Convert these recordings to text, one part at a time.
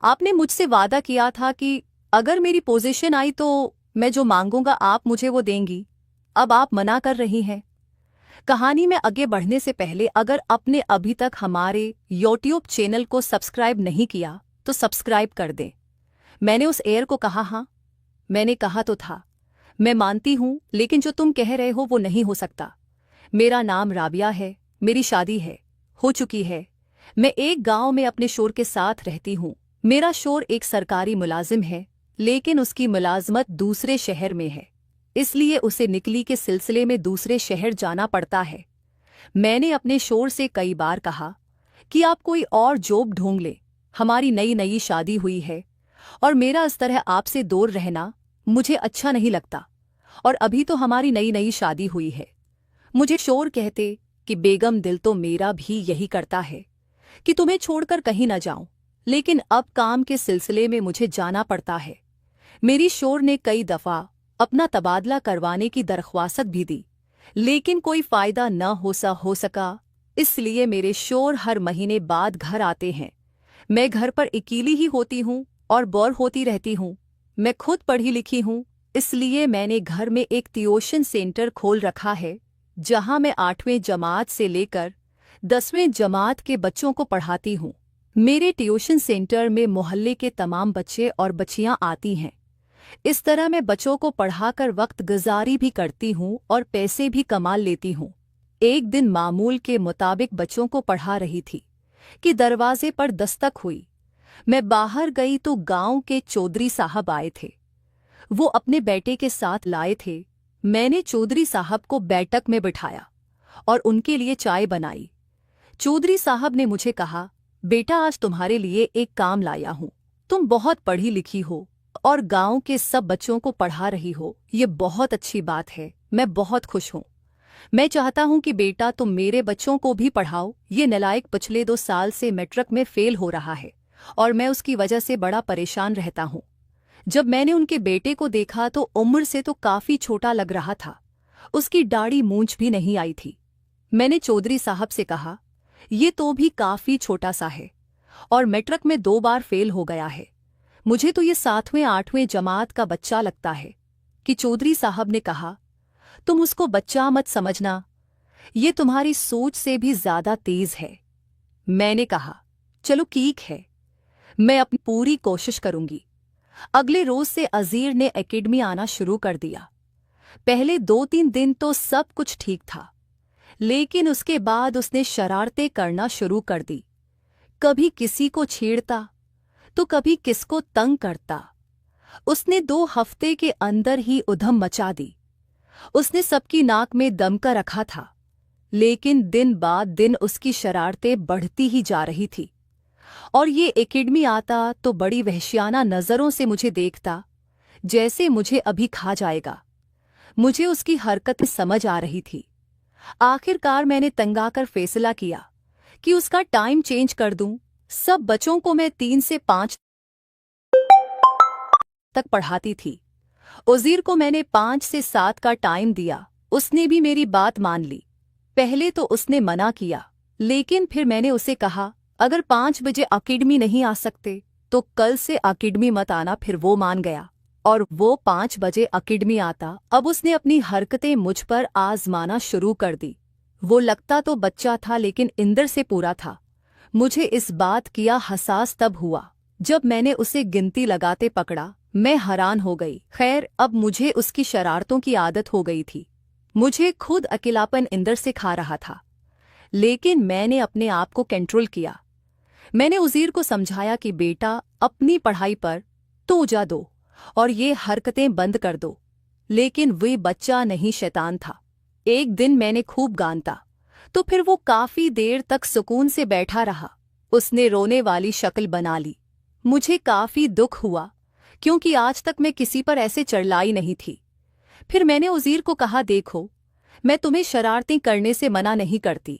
आपने मुझसे वादा किया था कि अगर मेरी पोजीशन आई तो मैं जो मांगूंगा आप मुझे वो देंगी। अब आप मना कर रही हैं। कहानी में आगे बढ़ने से पहले अगर आपने अभी तक हमारे यूट्यूब चैनल को सब्सक्राइब नहीं किया तो सब्सक्राइब कर दें। मैंने उस एयर को कहा, हाँ मैंने कहा तो था। मैं मानती हूं, लेकिन जो तुम कह रहे हो वो नहीं हो सकता। मेरा नाम राबिया है, मेरी शादी हो चुकी है। मैं एक गांव में अपने शोर के साथ रहती हूं। मेरा शोर एक सरकारी मुलाजिम है, लेकिन उसकी मुलाजमत दूसरे शहर में है, इसलिए उसे निकली के सिलसिले में दूसरे शहर जाना पड़ता है। मैंने अपने शोर से कई बार कहा कि आप कोई और जॉब ढूंढ ले। हमारी नई नई शादी हुई है और मेरा इस तरह आपसे दूर रहना मुझे अच्छा नहीं लगता, और अभी तो हमारी नई नई शादी हुई है। मुझे शोर कहते कि बेगम दिल तो मेरा भी यही करता है कि तुम्हें छोड़कर कहीं न जाऊं, लेकिन अब काम के सिलसिले में मुझे जाना पड़ता है। मेरी शोर ने कई दफ़ा अपना तबादला करवाने की दरख्वास्त भी दी, लेकिन कोई फ़ायदा न हो सका। इसलिए मेरे शोर हर महीने बाद घर आते हैं। मैं घर पर अकेली ही होती हूँ और बोर होती रहती हूँ। मैं खुद पढ़ी लिखी हूँ, इसलिए मैंने घर में एक ट्यूशन सेंटर खोल रखा है, जहाँ मैं 8वीं जमात से लेकर 10वीं जमात के बच्चों को पढ़ाती हूँ। मेरे ट्यूशन सेंटर में मोहल्ले के तमाम बच्चे और बच्चियाँ आती हैं। इस तरह मैं बच्चों को पढ़ाकर वक्त गुजारी भी करती हूँ और पैसे भी कमा लेती हूँ। एक दिन मामूल के मुताबिक बच्चों को पढ़ा रही थी कि दरवाजे पर दस्तक हुई। मैं बाहर गई तो गांव के चौधरी साहब आए थे। वो अपने बेटे के साथ लाए थे। मैंने चौधरी साहब को बैठक में बिठाया और उनके लिए चाय बनाई। चौधरी साहब ने मुझे कहा, बेटा आज तुम्हारे लिए एक काम लाया हूँ। तुम बहुत पढ़ी लिखी हो और गांव के सब बच्चों को पढ़ा रही हो, ये बहुत अच्छी बात है। मैं बहुत खुश हूँ। मैं चाहता हूँ कि बेटा तुम मेरे बच्चों को भी पढ़ाओ। ये नालायक पिछले 2 साल से मैट्रिक में फेल हो रहा है और मैं उसकी वजह से बड़ा परेशान रहता हूँ। जब मैंने उनके बेटे को देखा तो उम्र से तो काफ़ी छोटा लग रहा था। उसकी दाढ़ी मूंछ भी नहीं आई थी। मैंने चौधरी साहब से कहा, ये तो भी काफ़ी छोटा सा है और मैट्रिक में 2 बार फेल हो गया है। मुझे तो ये 7वीं 8वीं जमात का बच्चा लगता है। कि चौधरी साहब ने कहा, तुम उसको बच्चा मत समझना, ये तुम्हारी सोच से भी ज़्यादा तेज़ है। मैंने कहा, चलो ठीक है, मैं अपनी पूरी कोशिश करूंगी। अगले रोज से अजीर ने एकेडमी आना शुरू कर दिया। पहले 2-3 दिन तो सब कुछ ठीक था, लेकिन उसके बाद उसने शरारतें करना शुरू कर दी। कभी किसी को छेड़ता तो कभी किसको तंग करता। उसने 2 हफ्ते के अंदर ही उधम मचा दी। उसने सबकी नाक में दम का रखा था, लेकिन दिन बाद दिन उसकी शरारतें बढ़ती ही जा रही थी। और ये एकेडमी आता तो बड़ी वहशियाना नज़रों से मुझे देखता, जैसे मुझे अभी खा जाएगा। मुझे उसकी हरकतें समझ आ रही थी। आखिरकार मैंने तंगाकर फैसला किया कि उसका टाइम चेंज कर दूं। सब बच्चों को मैं 3 से 5 तक पढ़ाती थी। उज़ीर को मैंने 5 से 7 का टाइम दिया। उसने भी मेरी बात मान ली। पहले तो उसने मना किया, लेकिन फिर मैंने उसे कहा, अगर 5 बजे अकेडमी नहीं आ सकते तो कल से अकेडमी मत आना। फिर वो मान गया और वो 5 बजे अकेडमी आता। अब उसने अपनी हरकतें मुझ पर आजमाना शुरू कर दी। वो लगता तो बच्चा था, लेकिन इंदर से पूरा था। मुझे इस बात किया एहसास तब हुआ जब मैंने उसे गिनती लगाते पकड़ा। मैं हैरान हो गई। खैर, अब मुझे उसकी शरारतों की आदत हो गई थी। मुझे खुद अकेलापन इंदर से खा रहा था, लेकिन मैंने अपने आप को कंट्रोल किया। मैंने उज़ीर को समझाया कि बेटा अपनी पढ़ाई पर तवज्जो दो और ये हरकतें बंद कर दो, लेकिन वह बच्चा नहीं, शैतान था। एक दिन मैंने खूब गानता तो फिर वो काफ़ी देर तक सुकून से बैठा रहा। उसने रोने वाली शक्ल बना ली। मुझे काफ़ी दुख हुआ, क्योंकि आज तक मैं किसी पर ऐसे चिल्लाई नहीं थी। फिर मैंने उज़ीर को कहा, देखो मैं तुम्हें शरारतें करने से मना नहीं करती,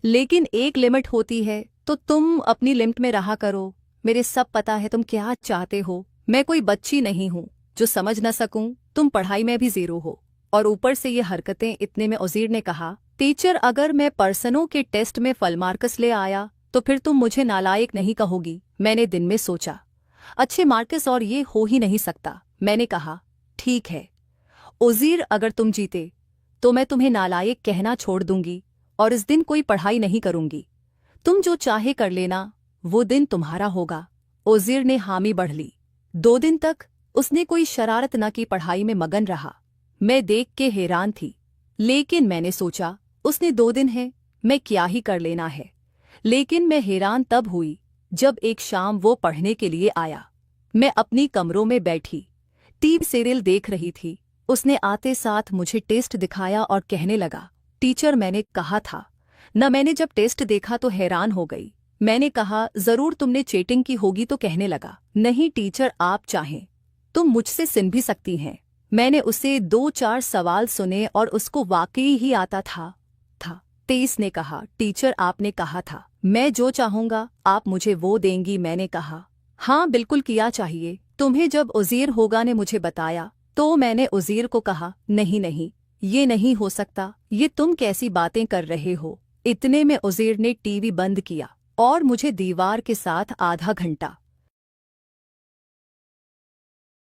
लेकिन एक लिमिट होती है, तो तुम अपनी लिमिट में रहा करो। मेरे सब पता है तुम क्या चाहते हो। मैं कोई बच्ची नहीं हूँ जो समझ न सकूं। तुम पढ़ाई में भी ज़ीरो हो और ऊपर से ये हरकतें। इतने में उज़ीर ने कहा, टीचर अगर मैं पर्सनों के टेस्ट में फल मार्क्स ले आया तो फिर तुम मुझे नालायक नहीं कहोगी। मैंने दिन में सोचा अच्छे मार्क्स और ये हो ही नहीं सकता। मैंने कहा, ठीक है उज़ीर, अगर तुम जीते तो मैं तुम्हें नालायक कहना छोड़ दूंगी और इस दिन कोई पढ़ाई नहीं करूंगी। तुम जो चाहे कर लेना, वो दिन तुम्हारा होगा। उज़ीर ने हामी बढ़ ली। 2 दिन तक उसने कोई शरारत न की, पढ़ाई में मगन रहा। मैं देख के हैरान थी, लेकिन मैंने सोचा उसने 2 दिन हैं, मैं क्या ही कर लेना है। लेकिन मैं हैरान तब हुई जब एक शाम वो पढ़ने के लिए आया। मैं अपनी कमरों में बैठी टीवी सीरियल देख रही थी। उसने आते साथ मुझे टेस्ट दिखाया और कहने लगा, टीचर मैंने कहा था न। मैंने जब टेस्ट देखा तो हैरान हो गई। मैंने कहा, जरूर तुमने चीटिंग की होगी। तो कहने लगा, नहीं टीचर, आप चाहें तुम मुझसे सिन भी सकती हैं। मैंने उसे 2-4 सवाल सुने और उसको वाकई ही आता था। 23 ने कहा, टीचर आपने कहा था मैं जो चाहूंगा आप मुझे वो देंगी। मैंने कहा, हाँ बिल्कुल किया चाहिए तुम्हें। जब उज़ीर होगा ने मुझे बताया तो मैंने उज़ीर को कहा, नहीं नहीं ये नहीं हो सकता, ये तुम कैसी बातें कर रहे हो। इतने में उज़ीर ने टीवी बंद किया और मुझे दीवार के साथ आधा घंटा